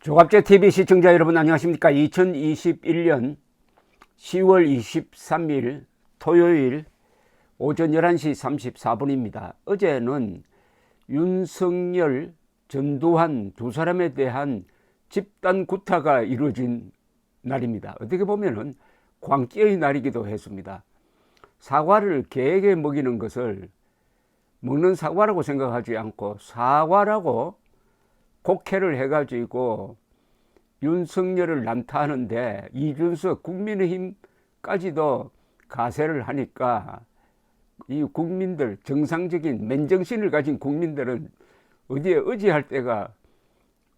조갑제TV 시청자 여러분 안녕하십니까. 2021년 10월 23일 토요일 오전 11시 34분입니다. 어제는 윤석열, 전두환 두 사람에 대한 집단 구타가 이루어진 날입니다. 어떻게 보면은 광기의 날이기도 했습니다. 사과를 개에게 먹이는 것을 먹는 사과라고 생각하지 않고 사과라고 곡해를 해가지고 윤석열을 난타하는데 이준석 국민의힘까지도 가세를 하니까 이 국민들, 정상적인 맨정신을 가진 국민들은 어디에 의지할 데가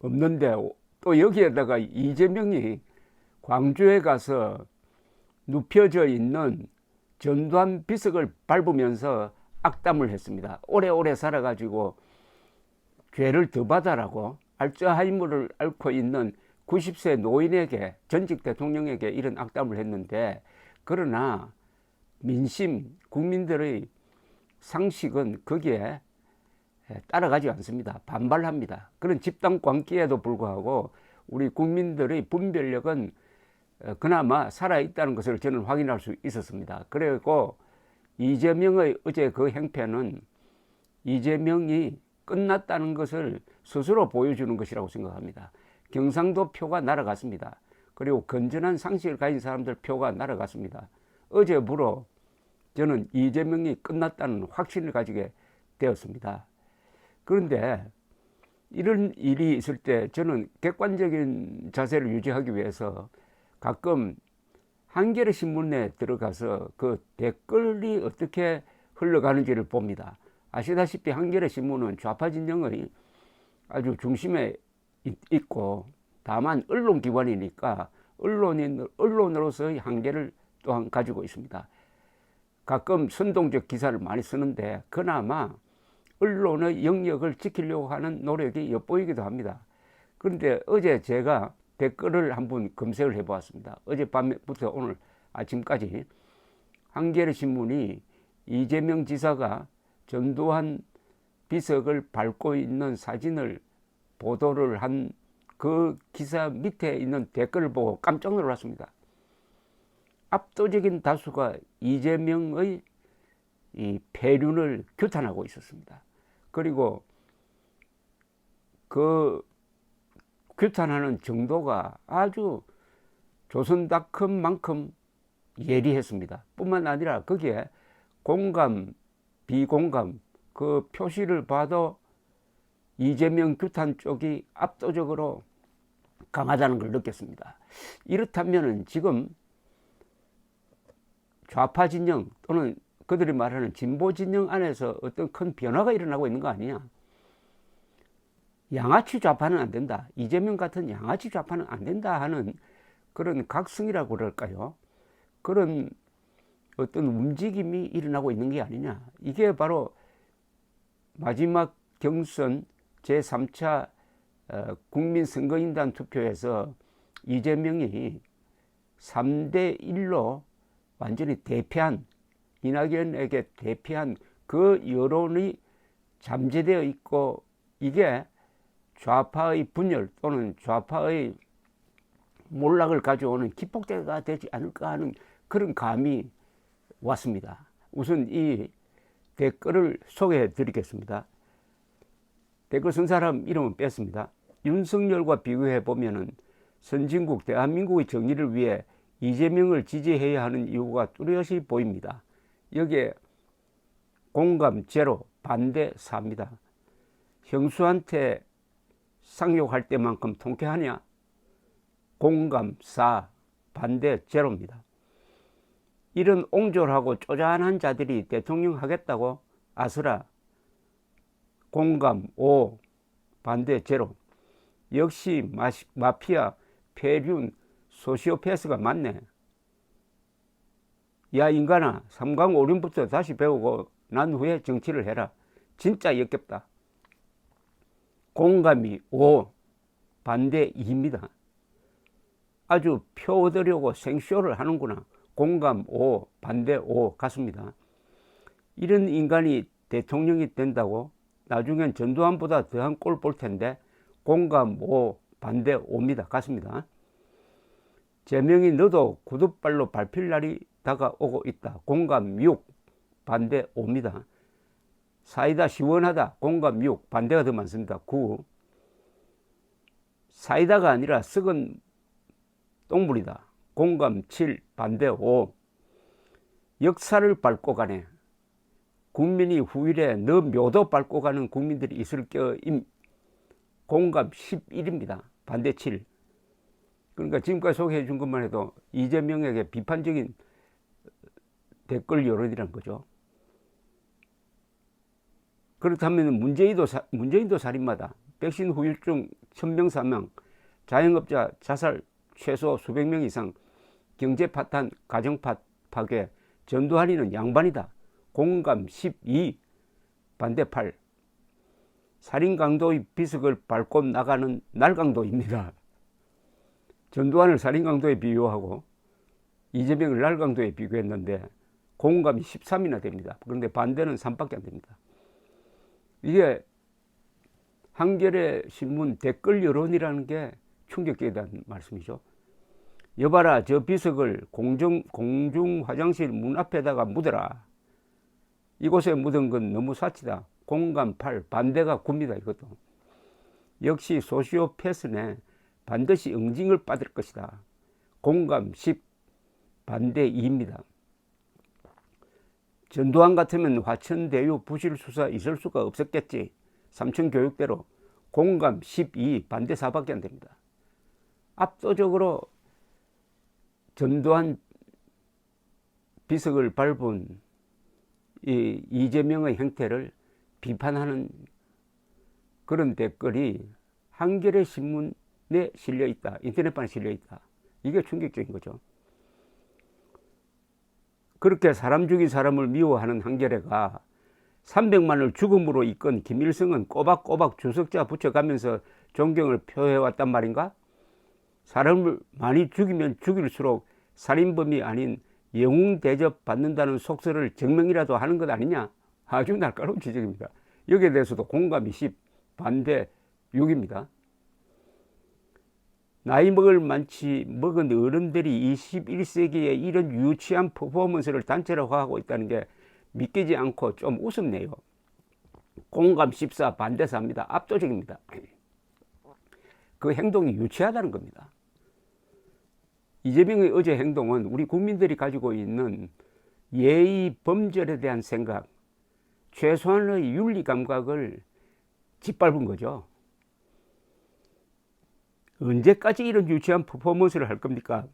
없는데, 또 여기에다가 이재명이 광주에 가서 눕혀져 있는 전두환 비석을 밟으면서 악담을 했습니다. 오래오래 살아가지고 죄를 더 받아라고 알츠하이머를 앓고 있는 90세 노인에게, 전직 대통령에게 이런 악담을 했는데, 그러나 민심, 국민들의 상식은 거기에 따라가지 않습니다. 반발합니다. 그런 집단 광기에도 불구하고 우리 국민들의 분별력은 그나마 살아있다는 것을 저는 확인할 수 있었습니다. 그리고 이재명의 어제 그 행패는 이재명이 끝났다는 것을 스스로 보여주는 것이라고 생각합니다. 경상도 표가 날아갔습니다. 그리고 건전한 상식을 가진 사람들 표가 날아갔습니다. 어제부로 저는 이재명이 끝났다는 확신을 가지게 되었습니다. 그런데 이런 일이 있을 때 저는 객관적인 자세를 유지하기 위해서 가끔 한겨레 신문에 들어가서 그 댓글이 어떻게 흘러가는지를 봅니다. 아시다시피 한겨레 신문은 좌파 진영의 아주 중심에 있고, 다만 언론기관이니까 언론으로서의 한계를 또한 가지고 있습니다. 가끔 선동적 기사를 많이 쓰는데 그나마 언론의 영역을 지키려고 하는 노력이 엿보이기도 합니다. 그런데 어제 제가 댓글을 한번 검색을 해보았습니다. 어젯밤부터 오늘 아침까지 한겨레 신문이 이재명 지사가 전두환 비석을 밟고 있는 사진을 보도를 한 그 기사 밑에 있는 댓글을 보고 깜짝 놀랐습니다. 압도적인 다수가 이재명의 이 폐륜을 규탄하고 있었습니다. 그리고 그 규탄하는 정도가 아주 조선닷컴만큼 예리했습니다. 뿐만 아니라 거기에 공감, 비공감 그 표시를 봐도 이재명 규탄 쪽이 압도적으로 강하다는 걸 느꼈습니다. 이렇다면 지금 좌파 진영 또는 그들이 말하는 진보 진영 안에서 어떤 큰 변화가 일어나고 있는 거 아니냐. 양아치 좌파는 안 된다, 이재명 같은 양아치 좌파는 안 된다 하는 그런 각성이라고 그럴까요? 그런 어떤 움직임이 일어나고 있는 게 아니냐. 이게 바로 마지막 경선 제3차 국민선거인단 투표에서 이재명이 3대1로 완전히 대패한, 이낙연에게 대패한 그 여론이 잠재되어 있고, 이게 좌파의 분열 또는 좌파의 몰락을 가져오는 기폭제가 되지 않을까 하는 그런 감이 왔습니다. 우선 이 댓글을 소개해 드리겠습니다. 댓글 쓴 사람 이름은 뺐습니다. 윤석열과 비교해 보면은 선진국 대한민국의 정의를 위해 이재명을 지지해야 하는 이유가 뚜렷이 보입니다. 여기에 공감 제로, 반대 4입니다. 형수한테 상욕할 때만큼 통쾌하냐? 공감 4, 반대 제로입니다. 이런 옹졸하고 쪼잔한 자들이 대통령 하겠다고 아수라. 공감 5, 반대 제로. 역시 마피아, 폐륜, 소시오패스가 맞네. 야 인간아, 삼강오륜부터 다시 배우고 난 후에 정치를 해라. 진짜 역겹다. 공감이 5, 반대 2입니다. 아주 표 얻으려고 생쇼를 하는구나. 공감 5, 반대 5 같습니다. 이런 인간이 대통령이 된다고 나중엔 전두환보다 더한 꼴 볼 텐데 공감 5, 반대 5입니다. 같습니다. 제명이 너도 구둣발로 밟힐 날이 다가오고 있다. 공감 6, 반대 5입니다. 사이다 시원하다. 공감 6, 반대가 더 많습니다. 9. 사이다가 아니라 썩은 똥물이다. 공감 7, 반대 5. 역사를 밟고 가네. 국민이 후일에 너 묘도 밟고 가는 국민들이 있을 껴임. 공감 11입니다. 반대 7. 그러니까 지금까지 소개해 준 것만 해도 이재명에게 비판적인 댓글 여론이란 거죠. 그렇다면 문재인도 살인마다. 백신 후유증 1000명 사망, 자영업자 자살 최소 수백 명 이상, 경제 파탄, 가정 파괴, 전두환이는 양반이다. 공감 12, 반대 8. 살인 강도의 비석을 밟고 나가는 날강도입니다. 전두환을 살인 강도에 비유하고 이재명을 날강도에 비교했는데 공감이 13이나 됩니다. 그런데 반대는 3밖에 안 됩니다. 이게 한겨레 신문 댓글 여론이라는 게 충격적이다는 말씀이죠. 여봐라, 저 비석을 공중 화장실 문 앞에다가 묻어라. 이곳에 묻은 건 너무 사치다. 공감 8, 반대가 9입니다. 이것도. 역시 소시오패스네. 반드시 응징을 받을 것이다. 공감 10, 반대 2입니다. 전두환 같으면 화천대유 부실 수사 있을 수가 없었겠지. 삼천교육대로. 공감 12, 반대 4밖에 안 됩니다. 압도적으로 전두환 비석을 밟은 이재명의 형태를 비판하는 그런 댓글이 한겨레 신문에 실려 있다. 인터넷판에 실려 있다. 이게 충격적인 거죠. 그렇게 사람 죽인 사람을 미워하는 한겨레가 300만을 죽음으로 이끈 김일성은 꼬박꼬박 주석자 붙여가면서 존경을 표해왔단 말인가? 사람을 많이 죽이면 죽일수록 살인범이 아닌 영웅 대접 받는다는 속설을 증명이라도 하는 것 아니냐? 아주 날카로운 지적입니다. 여기에 대해서도 공감이 10, 반대 6입니다. 나이 먹을 만치 먹은 어른들이 21세기에 이런 유치한 퍼포먼스를 단체화하고 있다는 게 믿기지 않고 좀 우습네요. 공감 14, 반대 4입니다. 압도적입니다. 그 행동이 유치하다는 겁니다. 이재명의 어제 행동은 우리 국민들이 가지고 있는 예의 범절에 대한 생각, 최소한의 윤리 감각을 짓밟은 거죠. 언제까지 이런 유치한 퍼포먼스를 할 겁니까?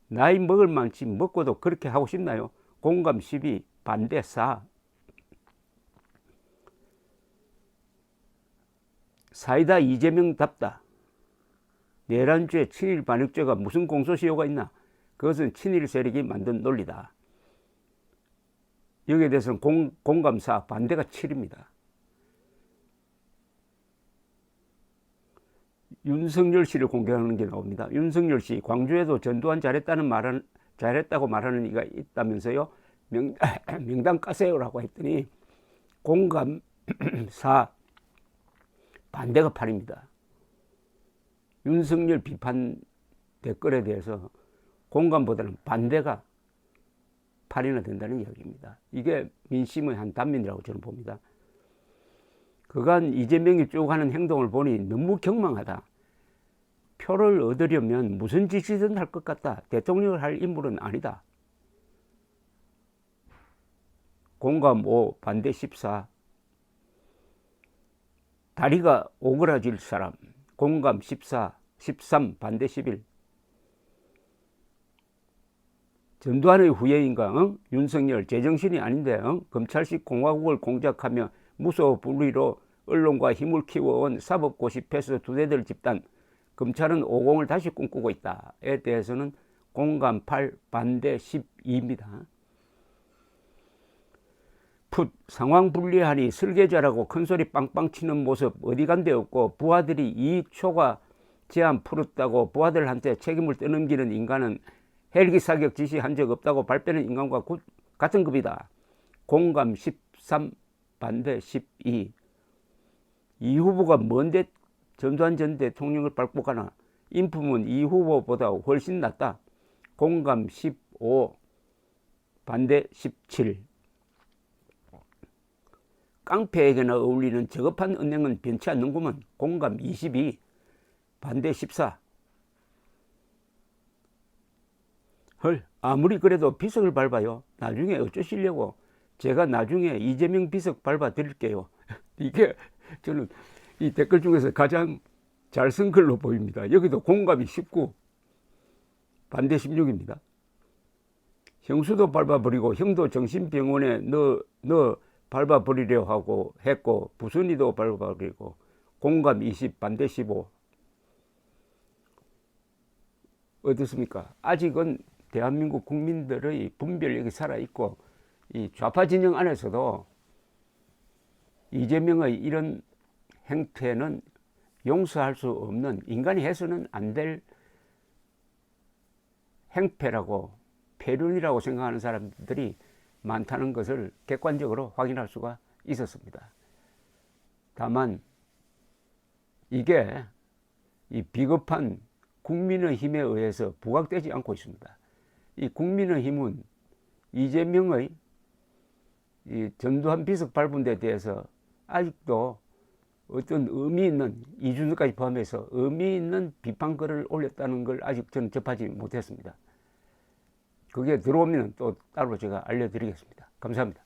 나이 먹을 만치 먹고도 그렇게 하고 싶나요? 공감 12, 반대 4. 사이다 이재명답다. 내란죄, 친일 반역죄가 무슨 공소시효가 있나? 그것은 친일 세력이 만든 논리다. 여기에 대해서는 공감 4, 반대가 7입니다. 윤석열 씨를 공격하는 게 나옵니다. 윤석열 씨, 광주에도 전두환 잘했다고 말하는 이가 있다면서요? 명단 까세요라고 했더니 공감 4, 반대가 8입니다. 윤석열 비판 댓글에 대해서 공감보다는 반대가 8이나 된다는 이야기입니다. 이게 민심의 한 단면이라고 저는 봅니다. 그간 이재명이 쭉 하는 행동을 보니 너무 경망하다. 표를 얻으려면 무슨 짓이든 할 것 같다. 대통령을 할 인물은 아니다. 공감 5, 반대 14. 다리가 오그라질 사람. 공감 14, 13, 반대 11. 전두환의 후예인가? 윤석열 제정신이 아닌데 검찰식 공화국을 공작하며 무소 불위로 언론과 힘을 키워온 사법고시 패스 두대들 집단. 검찰은 오공을 다시 꿈꾸고 있다에 대해서는 공감 8, 반대 12입니다. 풋, 상황 불리하니 설계자라고 큰소리 빵빵 치는 모습 어디 간 데 없고 부하들이 이익 초과 제한 풀었다고 부하들한테 책임을 떠넘기는 인간은 헬기 사격 지시한 적 없다고 발표하는 인간과 같은 급이다. 공감 13, 반대 12. 이 후보가 뭔데 전두환 전 대통령을 밟고 가나 인품은 이 후보보다 훨씬 낫다. 공감 15, 반대 17. 깡패에게나 어울리는 저급한 은행은 변치 않는구먼. 공감 22, 반대 14. 헐, 아무리 그래도 비석을 밟아요. 나중에 어쩌시려고. 제가 나중에 이재명 비석 밟아 드릴게요. 이게 저는 이 댓글 중에서 가장 잘 쓴 글로 보입니다. 여기도 공감이 19, 반대 16입니다. 형수도 밟아버리고 형도 정신병원에 너 밟아버리려 하고 했고, 부순이도 밟아버리고. 공감 20, 반대 15. 어떻습니까? 아직은 대한민국 국민들의 분별력이 살아있고, 이 좌파 진영 안에서도 이재명의 이런 행태는 용서할 수 없는, 인간이 해서는 안 될 행패라고, 폐륜이라고 생각하는 사람들이 많다는 것을 객관적으로 확인할 수가 있었습니다. 다만 이게 이 비겁한 국민의힘에 의해서 부각되지 않고 있습니다. 이 국민의힘은 이재명의 이 전두환 비석 밟은 데 대해서 아직도 어떤 의미 있는, 이준석까지 포함해서 의미 있는 비판글을 올렸다는 걸 아직 저는 접하지 못했습니다. 그게 들어오면 또 따로 제가 알려드리겠습니다. 감사합니다.